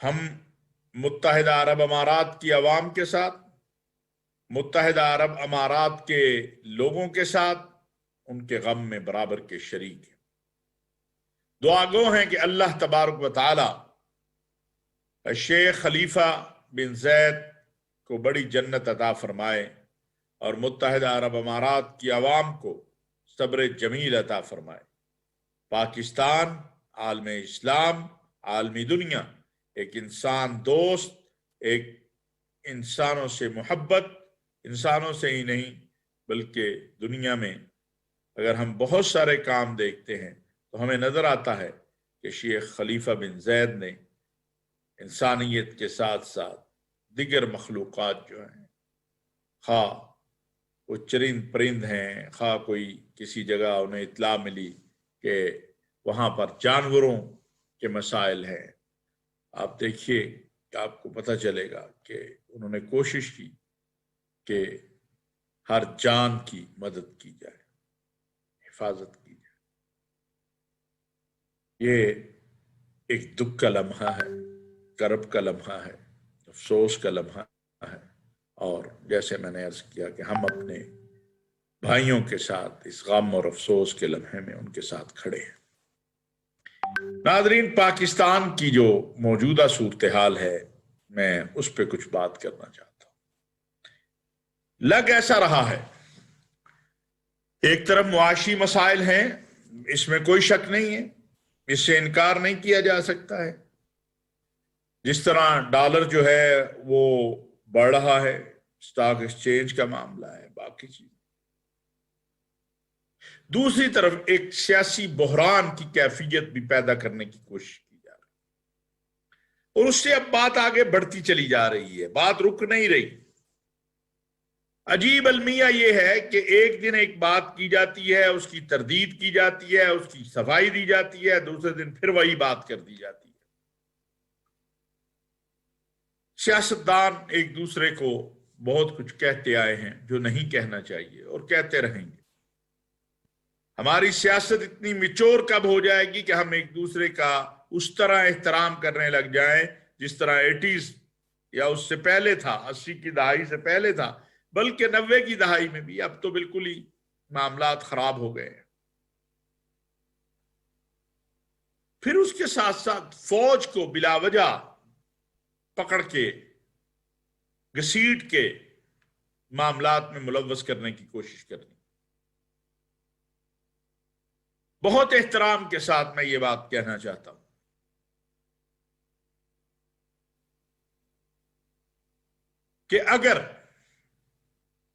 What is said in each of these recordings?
ہم متحدہ عرب امارات کی عوام کے ساتھ، متحدہ عرب امارات کے لوگوں کے ساتھ ان کے غم میں برابر کے شریک ہیں۔ دعا گو ہیں کہ اللہ تبارک و تعالی شیخ خلیفہ بن زید کو بڑی جنت عطا فرمائے اور متحدہ عرب امارات کی عوام کو صبر جمیل عطا فرمائے۔ پاکستان، عالم اسلام، عالمی دنیا ایک انسان دوست، ایک انسانوں سے محبت، انسانوں سے ہی نہیں بلکہ دنیا میں اگر ہم بہت سارے کام دیکھتے ہیں تو ہمیں نظر آتا ہے کہ شیخ خلیفہ بن زید نے انسانیت کے ساتھ ساتھ دیگر مخلوقات جو ہیں، خواہ وہ چرند پرند ہیں، خواہ کوئی کسی جگہ انہیں اطلاع ملی کہ وہاں پر جانوروں کے مسائل ہیں، آپ دیکھیے کہ آپ کو پتہ چلے گا کہ انہوں نے کوشش کی کہ ہر جان کی مدد کی جائے، حفاظت کی جائے۔ یہ ایک دکھ کا لمحہ ہے، کرب کا لمحہ ہے، افسوس کا لمحہ ہے، اور جیسے میں نے عرض کیا کہ ہم اپنے بھائیوں کے ساتھ اس غم اور افسوس کے لمحے میں ان کے ساتھ کھڑے ہیں۔ ناظرین، پاکستان کی جو موجودہ صورتحال ہے میں اس پہ کچھ بات کرنا چاہتا ہوں۔ لگ ایسا رہا ہے، ایک طرف معاشی مسائل ہیں، اس میں کوئی شک نہیں ہے، اس سے انکار نہیں کیا جا سکتا ہے۔ جس طرح ڈالر جو ہے وہ بڑھ رہا ہے، اسٹاک ایکسچینج کا معاملہ ہے، باقی چیز۔ دوسری طرف ایک سیاسی بحران کی کیفیت بھی پیدا کرنے کی کوشش کی جا رہی ہے، اور اس سے اب بات آگے بڑھتی چلی جا رہی ہے، بات رک نہیں رہی۔ عجیب المیہ یہ ہے کہ ایک دن ایک بات کی جاتی ہے، اس کی تردید کی جاتی ہے، اس کی صفائی دی جاتی ہے، دوسرے دن پھر وہی بات کر دی جاتی ہے۔ سیاستدان ایک دوسرے کو بہت کچھ کہتے آئے ہیں جو نہیں کہنا چاہیے، اور کہتے رہیں گے۔ ہماری سیاست اتنی میچور کب ہو جائے گی کہ ہم ایک دوسرے کا اس طرح احترام کرنے لگ جائیں جس طرح 80s یا اس سے پہلے تھا، 80 کی دہائی سے پہلے تھا، بلکہ 90 کی دہائی میں بھی۔ اب تو بالکل ہی معاملات خراب ہو گئے ہیں۔ پھر اس کے ساتھ ساتھ فوج کو بلا وجہ پکڑ کے گھسیٹ کے معاملات میں ملوث کرنے کی کوشش کرنی۔ بہت احترام کے ساتھ میں یہ بات کہنا چاہتا ہوں کہ اگر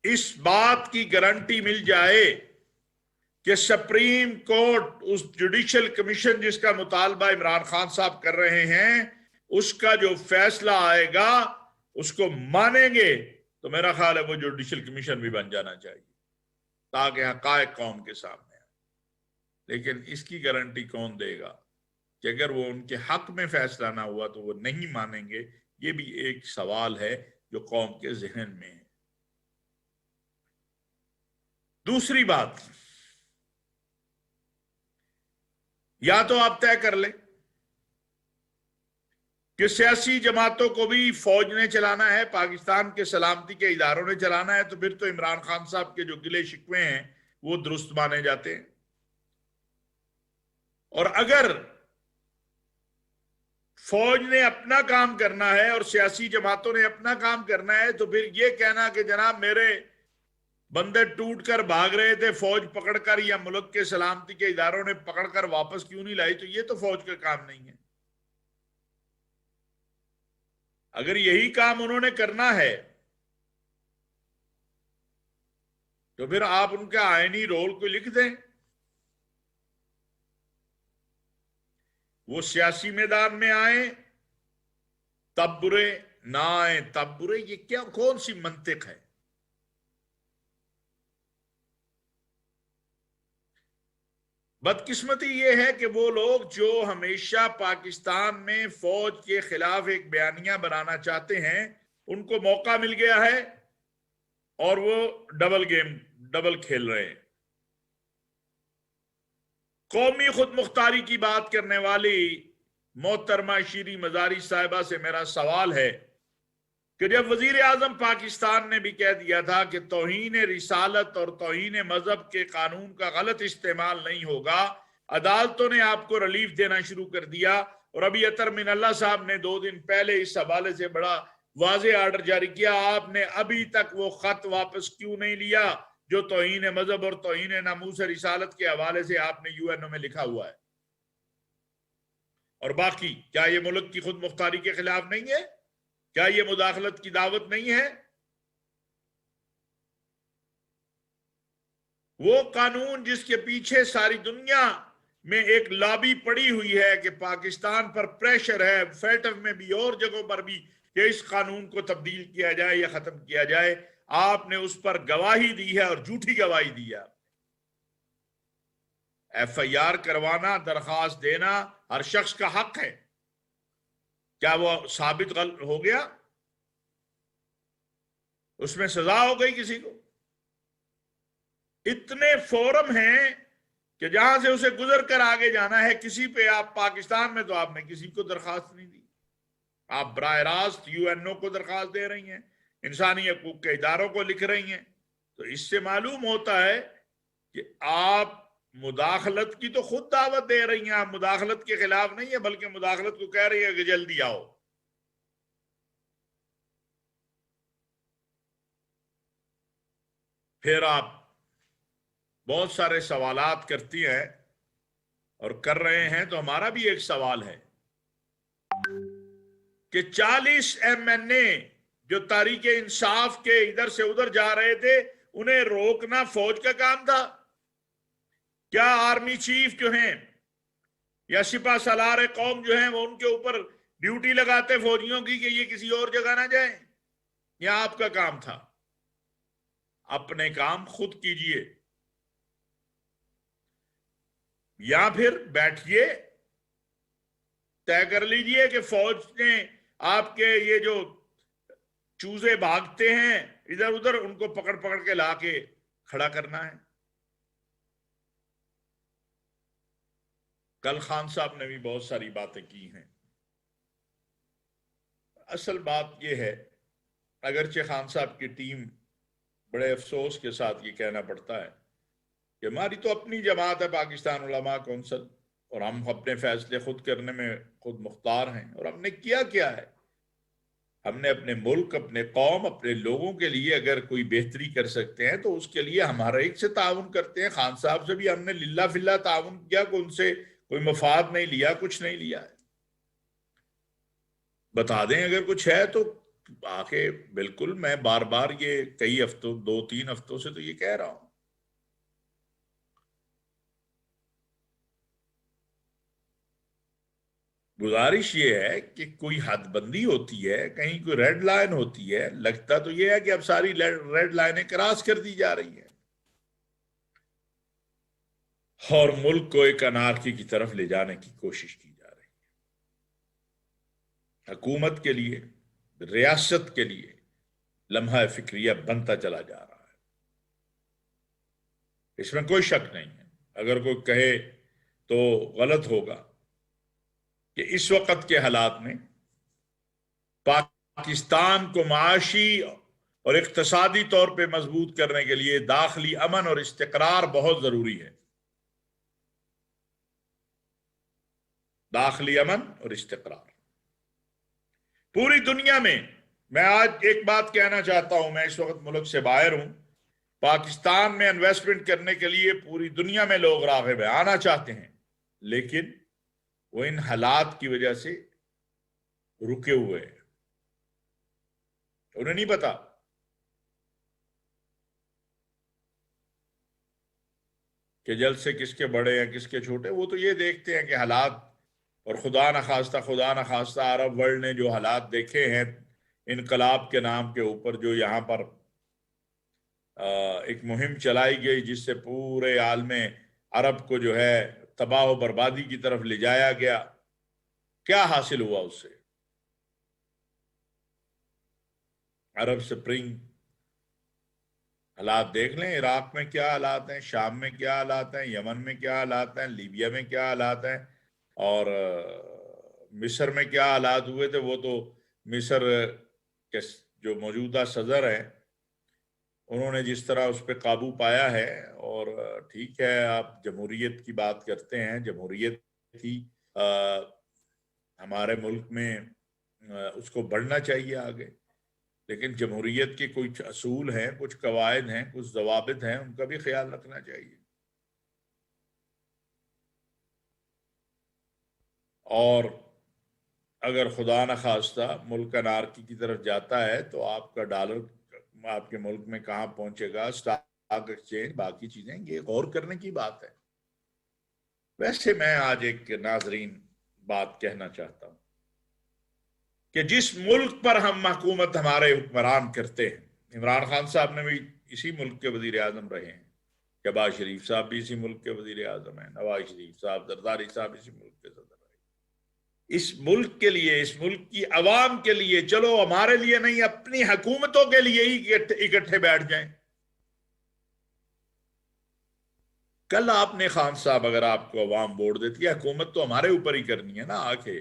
اس بات کی گارنٹی مل جائے کہ سپریم کورٹ اس جوڈیشل کمیشن جس کا مطالبہ عمران خان صاحب کر رہے ہیں، اس کا جو فیصلہ آئے گا اس کو مانیں گے، تو میرا خیال ہے وہ جوڈیشل کمیشن بھی بن جانا چاہیے تاکہ حقائق قوم کے سامنے آئے۔ لیکن اس کی گارنٹی کون دے گا کہ اگر وہ ان کے حق میں فیصلہ نہ ہوا تو وہ نہیں مانیں گے؟ یہ بھی ایک سوال ہے جو قوم کے ذہن میں ہے۔ دوسری بات، یا تو آپ طے کر لیں کہ سیاسی جماعتوں کو بھی فوج نے چلانا ہے، پاکستان کے سلامتی کے اداروں نے چلانا ہے، تو پھر تو عمران خان صاحب کے جو گلے شکوے ہیں وہ درست مانے جاتے ہیں۔ اور اگر فوج نے اپنا کام کرنا ہے اور سیاسی جماعتوں نے اپنا کام کرنا ہے، تو پھر یہ کہنا کہ جناب میرے بندے ٹوٹ کر بھاگ رہے تھے، فوج پکڑ کر یا ملک کے سلامتی کے اداروں نے پکڑ کر واپس کیوں نہیں لائی، تو یہ تو فوج کا کام نہیں ہے۔ اگر یہی کام انہوں نے کرنا ہے تو پھر آپ ان کا آئینی رول کو لکھ دیں، وہ سیاسی میدان میں آئیں تب برے، نہ آئیں تب برے۔ یہ کون سی منطق ہے؟ بدقسمتی یہ ہے کہ وہ لوگ جو ہمیشہ پاکستان میں فوج کے خلاف ایک بیانیہ بنانا چاہتے ہیں، ان کو موقع مل گیا ہے اور وہ ڈبل کھیل رہے ہیں۔ قومی خود مختاری کی بات کرنے والی محترمہ شیریں مزاری صاحبہ سے میرا سوال ہے کہ جب وزیر اعظم پاکستان نے بھی کہہ دیا تھا کہ توہین رسالت اور توہین مذہب کے قانون کا غلط استعمال نہیں ہوگا، عدالتوں نے آپ کو ریلیف دینا شروع کر دیا، اور ابھی اطہر من اللہ صاحب نے 2 دن پہلے اس حوالے سے بڑا واضح آرڈر جاری کیا، آپ نے ابھی تک وہ خط واپس کیوں نہیں لیا جو توہین مذہب اور توہین ناموس رسالت کے حوالے سے آپ نے یو این او میں لکھا ہوا ہے؟ اور باقی کیا یہ ملک کی خود مختاری کے خلاف نہیں ہے؟ کیا یہ مداخلت کی دعوت نہیں ہے؟ وہ قانون جس کے پیچھے ساری دنیا میں ایک لابی پڑی ہوئی ہے کہ پاکستان پر پریشر ہے، فیٹف میں بھی اور جگہوں پر بھی، کہ اس قانون کو تبدیل کیا جائے یا ختم کیا جائے، آپ نے اس پر گواہی دی ہے اور جھوٹی گواہی دی ہے۔ ایف آئی آر کروانا، درخواست دینا ہر شخص کا حق ہے۔ کیا وہ ثابت غلط ہو گیا؟ اس میں سزا ہو گئی کسی کو؟ اتنے فورم ہیں کہ جہاں سے اسے گزر کر آگے جانا ہے، کسی پہ آپ پاکستان میں تو آپ نے کسی کو درخواست نہیں دی، آپ براہ راست یو این او کو درخواست دے رہی ہیں، انسانی حقوق کے اداروں کو لکھ رہی ہیں۔ تو اس سے معلوم ہوتا ہے کہ آپ مداخلت کی تو خود دعوت دے رہی ہیں، آپ مداخلت کے خلاف نہیں ہے، بلکہ مداخلت کو کہہ رہی ہے کہ جلدی آؤ۔ پھر آپ بہت سارے سوالات کرتی ہیں اور کر رہے ہیں، تو ہمارا بھی ایک سوال ہے کہ 40 ایم این اے جو تحریک انصاف کے ادھر سے ادھر جا رہے تھے، انہیں روکنا فوج کا کام تھا؟ کیا آرمی چیف جو ہیں یا سپہ سالار قوم جو ہیں وہ ان کے اوپر ڈیوٹی لگاتے فوجیوں کی کہ یہ کسی اور جگہ نہ جائیں؟ یا آپ کا کام تھا؟ اپنے کام خود کیجئے، یا پھر بیٹھیے طے کر لیجئے کہ فوج نے آپ کے یہ جو چوزے بھاگتے ہیں ادھر ادھر، ان کو پکڑ پکڑ کے لا کے کھڑا کرنا ہے۔ کل خان صاحب نے بھی بہت ساری باتیں کی ہیں۔ اصل بات یہ ہے، اگرچہ خان صاحب کی ٹیم بڑے افسوس کے ساتھ یہ کہنا پڑتا ہے کہ ہماری تو اپنی جماعت ہے پاکستان علماء کونسل، اور ہم اپنے فیصلے خود کرنے میں خود مختار ہیں، اور ہم نے کیا ہے؟ ہم نے اپنے ملک، اپنے قوم، اپنے لوگوں کے لیے اگر کوئی بہتری کر سکتے ہیں تو اس کے لیے ہمارا ایک سے تعاون کرتے ہیں۔ خان صاحب سے بھی ہم نے للہ فی اللہ تعاون کیا، کہ ان سے کوئی مفاد نہیں لیا، کچھ نہیں لیا ہے۔ بتا دیں اگر کچھ ہے تو آ کے، بالکل میں بار بار یہ کئی ہفتوں، 2-3 ہفتوں سے تو یہ کہہ رہا ہوں۔ گزارش یہ ہے کہ کوئی حد بندی ہوتی ہے، کہیں کوئی ریڈ لائن ہوتی ہے، لگتا تو یہ ہے کہ اب ساری ریڈ لائنیں کراس کر دی جا رہی ہیں اور ملک کو ایک انارکی کی طرف لے جانے کی کوشش کی جا رہی ہے۔ حکومت کے لیے، ریاست کے لیے لمحہ فکریہ بنتا چلا جا رہا ہے، اس میں کوئی شک نہیں ہے۔ اگر کوئی کہے تو غلط ہوگا کہ اس وقت کے حالات میں پاکستان کو معاشی اور اقتصادی طور پہ مضبوط کرنے کے لیے داخلی امن اور استقرار بہت ضروری ہے۔ داخلی امن اور استقرار پوری دنیا میں آج ایک بات کہنا چاہتا ہوں، میں اس وقت ملک سے باہر ہوں، پاکستان میں انویسٹمنٹ کرنے کے لیے پوری دنیا میں لوگ راغب ہیں، آنا چاہتے ہیں، لیکن وہ ان حالات کی وجہ سے رکے ہوئے ہیں۔ انہیں نہیں پتا کہ جلد سے کس کے بڑے ہیں کس کے چھوٹے، وہ تو یہ دیکھتے ہیں کہ حالات، اور خدا نخواستہ عرب ورلڈ نے جو حالات دیکھے ہیں انقلاب کے نام کے اوپر، جو یہاں پر ایک مہم چلائی گئی جس سے پورے عالم عرب کو جو ہے تباہ و بربادی کی طرف لے جایا گیا، کیا حاصل ہوا اس سے؟ عرب سپرنگ حالات دیکھ لیں، عراق میں کیا حالات ہیں، شام میں کیا حالات ہیں، یمن میں کیا حالات ہیں، لیبیا میں کیا حالات ہیں، اور مصر میں کیا حالات ہوئے تھے وہ تو مصر کے جو موجودہ صدر ہیں انہوں نے جس طرح اس پہ قابو پایا ہے، اور ٹھیک ہے آپ جمہوریت کی بات کرتے ہیں، جمہوریت تھی ہمارے ملک میں، اس کو بڑھنا چاہیے آگے، لیکن جمہوریت کے کچھ اصول ہیں، کچھ قواعد ہیں، کچھ ضوابط ہیں، ان کا بھی خیال رکھنا چاہیے۔ اور اگر خدا نخواستہ ملک انارکی کی طرف جاتا ہے تو آپ کا ڈالر آپ کے ملک میں کہاں پہنچے گا، اسٹاک ایکسچینج، باقی چیزیں، یہ غور کرنے کی بات ہے۔ ویسے میں آج ایک ناظرین بات کہنا چاہتا ہوں کہ جس ملک پر ہم حکومت ہمارے حکمران کرتے ہیں، عمران خان صاحب نے بھی اسی ملک کے وزیر اعظم رہے ہیں، شہباز شریف صاحب بھی اسی ملک کے وزیر اعظم ہیں، نواز شریف صاحب، زرداری صاحب اسی ملک کے صدر رہے۔ اس ملک کے لیے، اس ملک کی عوام کے لیے، چلو ہمارے لیے نہیں، اپنی حکومتوں کے لیے ہی اکٹھے بیٹھ جائیں۔ کل آپ نے خان صاحب اگر آپ کو عوام ووٹ دیتی ہے، حکومت تو ہمارے اوپر ہی کرنی ہے نا آکے۔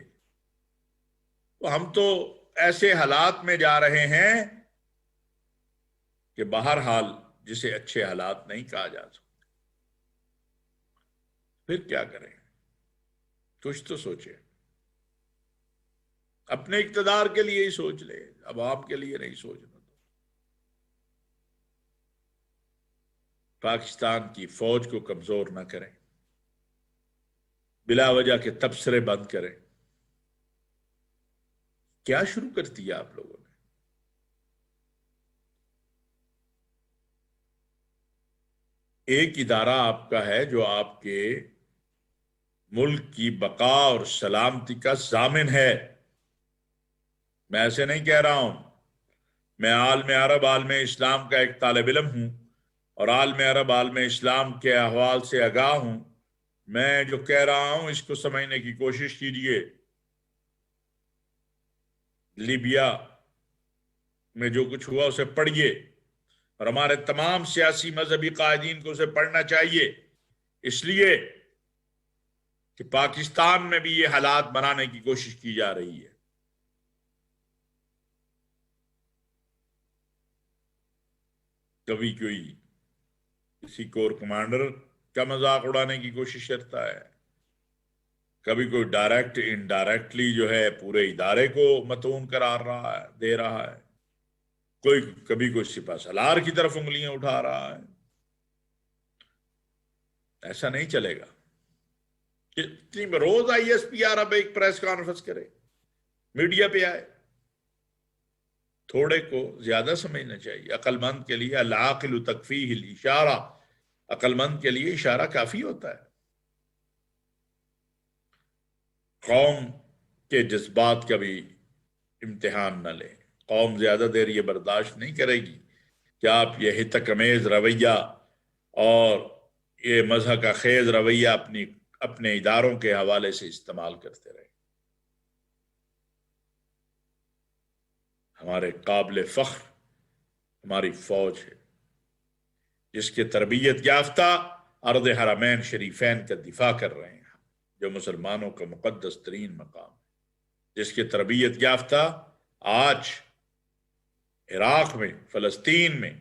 تو ہم تو ایسے حالات میں جا رہے ہیں کہ بہرحال جسے اچھے حالات نہیں کہا جا سکتا۔ پھر کیا کریں؟ کچھ تو سوچے، اپنے اقتدار کے لیے ہی سوچ لے، عوام کے لیے نہیں سوچنا۔ پاکستان کی فوج کو کمزور نہ کریں، بلا وجہ کے تبصرے بند کریں۔ کیا شروع کر دیا آپ لوگوں نے؟ ایک ادارہ آپ کا ہے جو آپ کے ملک کی بقا اور سلامتی کا ضامن ہے۔ میں ایسے نہیں کہہ رہا ہوں، میں عالم عرب، عالم اسلام کا ایک طالب علم ہوں، اور عالم عرب، عالم اسلام کے احوال سے آگاہ ہوں۔ میں جو کہہ رہا ہوں اس کو سمجھنے کی کوشش کیجئے۔ لیبیا میں جو کچھ ہوا اسے پڑھیے، اور ہمارے تمام سیاسی مذہبی قائدین کو اسے پڑھنا چاہیے، اس لیے کہ پاکستان میں بھی یہ حالات بنانے کی کوشش کی جا رہی ہے۔ کبھی کوئی کسی کور کمانڈر کا مذاق اڑانے کی کوشش کرتا ہے، کبھی کوئی ڈائریکٹ انڈائریکٹلی جو ہے پورے ادارے کو متون قرار دے رہا ہے، کبھی کوئی سپہ سالار کی طرف انگلیاں اٹھا رہا ہے۔ ایسا نہیں چلے گا۔ روز آئی ایس پی آر اب ایک پریس کانفرنس کرے، میڈیا پہ آئے۔ تھوڑے کو زیادہ سمجھنا چاہیے۔ عقل مند کے لیے العاقل تکفیہ الاشارہ، عقل مند کے لیے اشارہ کافی ہوتا ہے۔ قوم کے جذبات کا بھی امتحان نہ لیں۔ قوم زیادہ دیر یہ برداشت نہیں کرے گی کہ آپ یہ ہتک امیز رویہ اور یہ مذہب کا خیز رویہ اپنے اداروں کے حوالے سے استعمال کرتے رہے۔ ہمارے قابل فخر ہماری فوج ہے، جس کے تربیت یافتہ ارض حرمین شریفین کا دفاع کر رہے ہیں، جو مسلمانوں کا مقدس ترین مقام ہے، جس کے تربیت یافتہ آج عراق میں، فلسطین میں،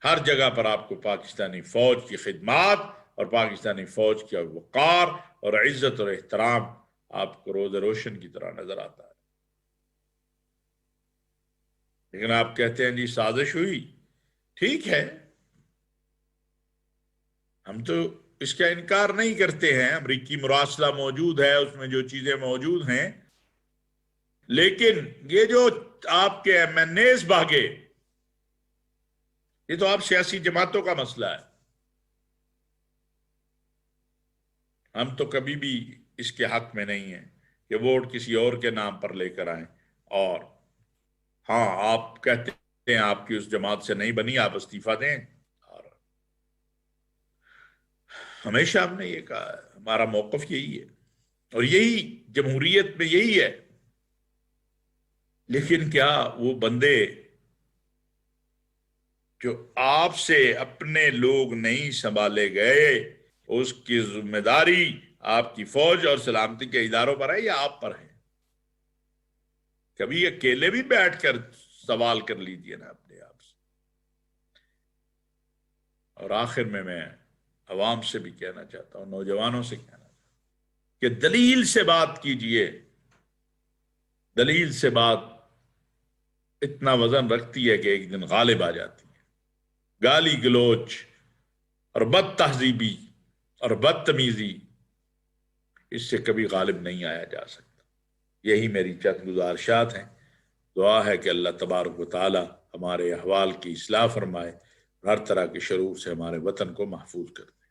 ہر جگہ پر آپ کو پاکستانی فوج کی خدمات اور پاکستانی فوج کا وقار اور عزت اور احترام آپ کو روز روشن کی طرح نظر آتا ہے۔ لیکن آپ کہتے ہیں جی سازش ہوئی، ٹھیک ہے، ہم تو اس کا انکار نہیں کرتے ہیں، امریکی مراسلہ موجود ہے، اس میں جو چیزیں موجود ہیں، لیکن یہ جو آپ کے ایم این ایز بھاگے، یہ تو آپ سیاسی جماعتوں کا مسئلہ ہے۔ ہم تو کبھی بھی اس کے حق میں نہیں ہیں کہ ووٹ کسی اور کے نام پر لے کر آئیں، اور ہاں آپ کہتے ہیں آپ کی اس جماعت سے نہیں بنی، آپ استعفیٰ دیں، اور ہمیشہ ہم نے یہ کہا ہے، ہمارا موقف یہی ہے، اور یہی جمہوریت میں یہی ہے۔ لیکن کیا وہ بندے جو آپ سے اپنے لوگ نہیں سنبھالے گئے، اس کی ذمہ داری آپ کی فوج اور سلامتی کے اداروں پر ہے یا آپ پر ہے؟ کبھی اکیلے بھی بیٹھ کر سوال کر لیجیے نا اپنے آپ سے۔ اور آخر میں عوام سے بھی کہنا چاہتا ہوں، نوجوانوں سے کہنا چاہتا ہوں کہ دلیل سے بات کیجیے۔ دلیل سے بات اتنا وزن رکھتی ہے کہ ایک دن غالب آ جاتی ہے۔ گالی گلوچ اور بد تہذیبی اور بدتمیزی، اس سے کبھی غالب نہیں آیا جا سکتا۔ یہی میری چند گزارشات ہیں۔ دعا ہے کہ اللہ تبارک و تعالی ہمارے احوال کی اصلاح فرمائے، ہر طرح کے شرور سے ہمارے وطن کو محفوظ کر دے۔